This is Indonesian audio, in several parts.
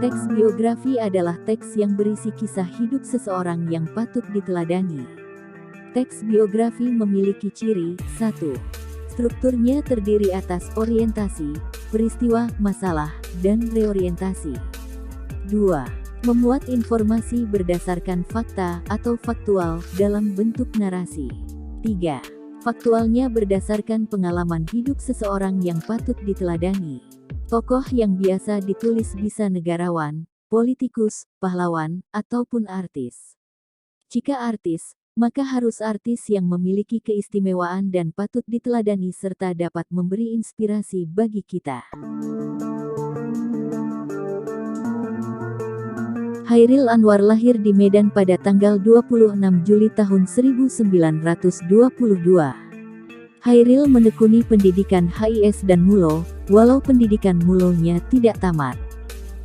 Teks biografi adalah teks yang berisi kisah hidup seseorang yang patut diteladani. Teks biografi memiliki ciri: 1. Strukturnya terdiri atas orientasi, peristiwa, masalah, dan reorientasi. 2. Memuat informasi berdasarkan fakta atau faktual dalam bentuk narasi. 3. Faktualnya berdasarkan pengalaman hidup seseorang yang patut diteladani. Tokoh yang biasa ditulis bisa negarawan, politikus, pahlawan, ataupun artis. Jika artis, maka harus artis yang memiliki keistimewaan dan patut diteladani serta dapat memberi inspirasi bagi kita. Chairil Anwar lahir di Medan pada tanggal 26 Juli tahun 1922. Chairil menekuni pendidikan HIS dan Mulo, walau pendidikan Mulonya tidak tamat.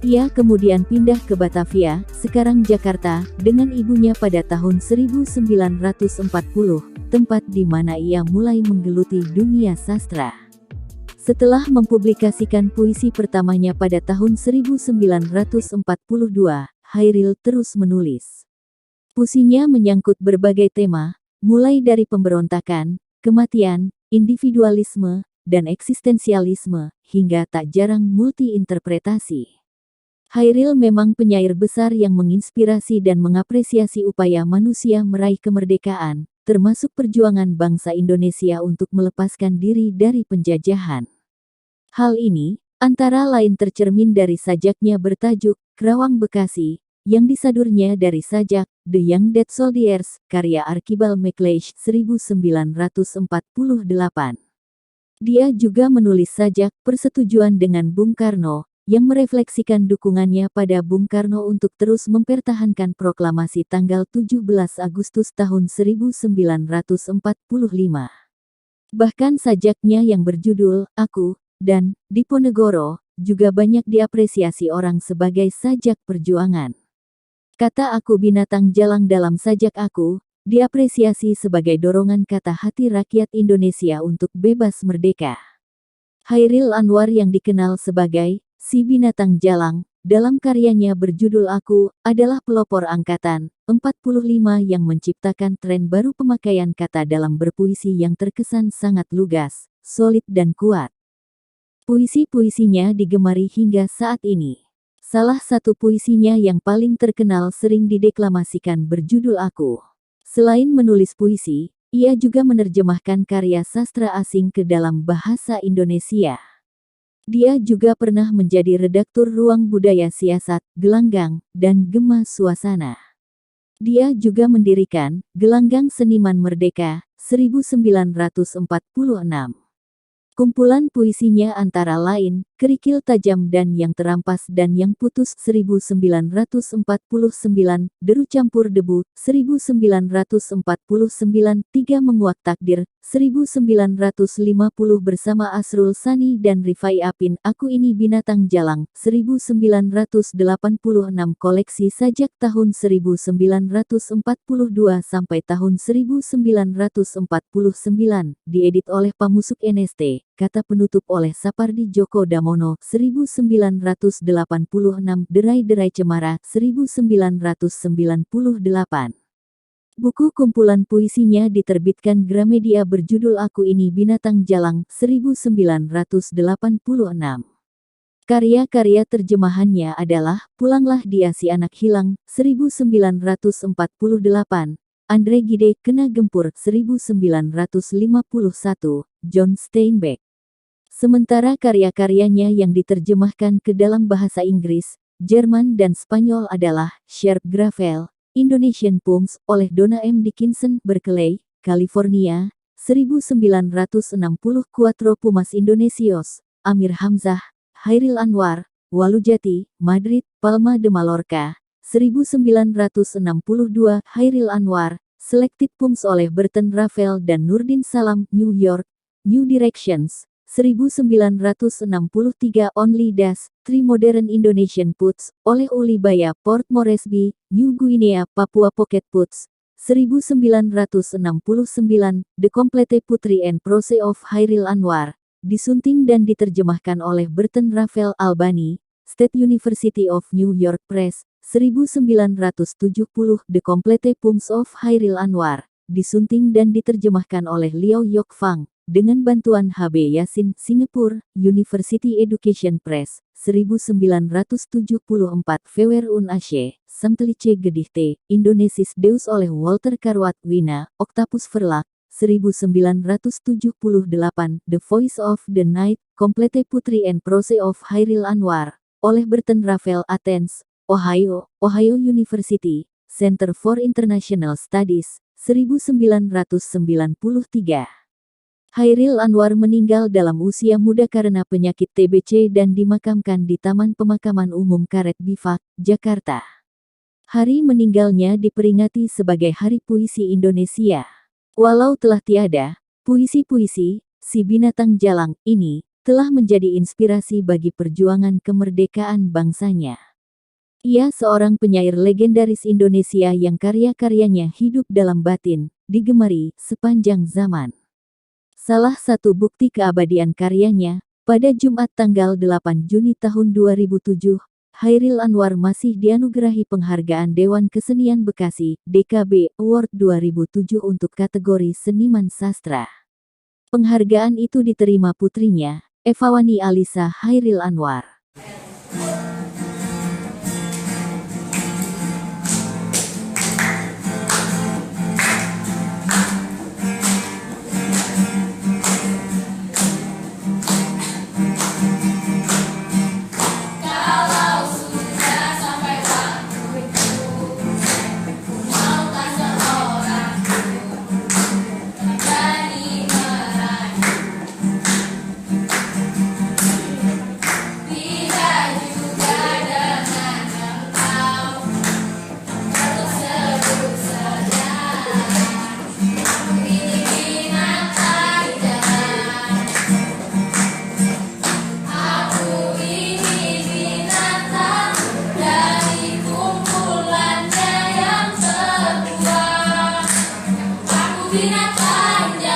Ia kemudian pindah ke Batavia, sekarang Jakarta, dengan ibunya pada tahun 1940, tempat di mana ia mulai menggeluti dunia sastra. Setelah mempublikasikan puisi pertamanya pada tahun 1942, Chairil terus menulis. Puisinya menyangkut berbagai tema, mulai dari pemberontakan, kematian, individualisme, dan eksistensialisme, hingga tak jarang multi-interpretasi. Chairil memang penyair besar yang menginspirasi dan mengapresiasi upaya manusia meraih kemerdekaan, termasuk perjuangan bangsa Indonesia untuk melepaskan diri dari penjajahan. Hal ini, antara lain tercermin dari sajaknya bertajuk Kerawang Bekasi, yang disadurnya dari sajak The Young Dead Soldiers, karya Archibald MacLeish 1948. Dia juga menulis sajak Persetujuan dengan Bung Karno, yang merefleksikan dukungannya pada Bung Karno untuk terus mempertahankan proklamasi tanggal 17 Agustus tahun 1945. Bahkan sajaknya yang berjudul Aku dan Diponegoro juga banyak diapresiasi orang sebagai sajak perjuangan. Kata Aku binatang jalang dalam sajak Aku diapresiasi sebagai dorongan kata hati rakyat Indonesia untuk bebas merdeka. Chairil Anwar yang dikenal sebagai si binatang jalang dalam karyanya berjudul Aku adalah pelopor angkatan 45 yang menciptakan tren baru pemakaian kata dalam berpuisi yang terkesan sangat lugas, solid dan kuat. Puisi-puisinya digemari hingga saat ini. Salah satu puisinya yang paling terkenal sering dideklamasikan berjudul Aku. Selain menulis puisi, ia juga menerjemahkan karya sastra asing ke dalam bahasa Indonesia. Dia juga pernah menjadi redaktur Ruang Budaya Siasat, Gelanggang, dan Gema Suasana. Dia juga mendirikan Gelanggang Seniman Merdeka, 1946. Kumpulan puisinya antara lain, Kerikil Tajam dan Yang Terampas dan Yang Putus 1949, Deru Campur Debu 1949, Tiga Menguak Takdir 1950 bersama Asrul Sani dan Rifai Apin, Aku Ini Binatang Jalang 1986, koleksi sajak tahun 1942 sampai tahun 1949, diedit oleh Pamusuk NST. Kata penutup oleh Sapardi Djoko Damono 1986, Derai-Derai Cemara 1998. Buku kumpulan puisinya diterbitkan Gramedia berjudul Aku Ini Binatang Jalang 1986. Karya-karya terjemahannya adalah Pulanglah Dia Si Anak Hilang 1948, Andre Gide Kena Gempur 1951, John Steinbeck. Sementara karya-karyanya yang diterjemahkan ke dalam bahasa Inggris, Jerman dan Spanyol adalah Sharp Gravel, Indonesian Poems oleh Donna M. Dickinson, Berkeley, California, 1960, Quattro Pumas Indonesios, Amir Hamzah, Chairil Anwar, Walujati, Madrid, Palma de Mallorca, 1962, Chairil Anwar, Selected Poems oleh Burton Raffel dan Nurdin Salam, New York, New Directions, 1963, Only Das, Three Modern Indonesian Poets, oleh Uli Baya, Port Moresby, New Guinea, Papua Pocket Poets, 1969, The Complete Poetry and Prose of Chairil Anwar, disunting dan diterjemahkan oleh Burton Raffel Albani, State University of New York Press, 1970. The Complete Poems of Hairil Anwar, disunting dan diterjemahkan oleh Liao Yok Fang, dengan bantuan H.B. Yasin, Singapore, University Education Press, 1974. Verun Ashe, Samtelice Gedichte, Indonesis Deus oleh Walter Karwat Wina, Octapus Verlag, 1978. The Voice of the Night, Complete Putri and Prose of Hairil Anwar, oleh Burton Raffel, Athens, Ohio, Ohio University, Center for International Studies, 1993. Hairil Anwar meninggal dalam usia muda karena penyakit TBC dan dimakamkan di Taman Pemakaman Umum Karet Bifak, Jakarta. Hari meninggalnya diperingati sebagai Hari Puisi Indonesia. Walau telah tiada, puisi-puisi si binatang jalang ini telah menjadi inspirasi bagi perjuangan kemerdekaan bangsanya. Ia seorang penyair legendaris Indonesia yang karya-karyanya hidup dalam batin, digemari sepanjang zaman. Salah satu bukti keabadian karyanya, pada Jumat tanggal 8 Juni tahun 2007, Hairil Anwar masih dianugerahi penghargaan Dewan Kesenian Bekasi, DKB, Award 2007 untuk kategori Seniman Sastra. Penghargaan itu diterima putrinya, Evawani Alisa Hairil Anwar. Binatang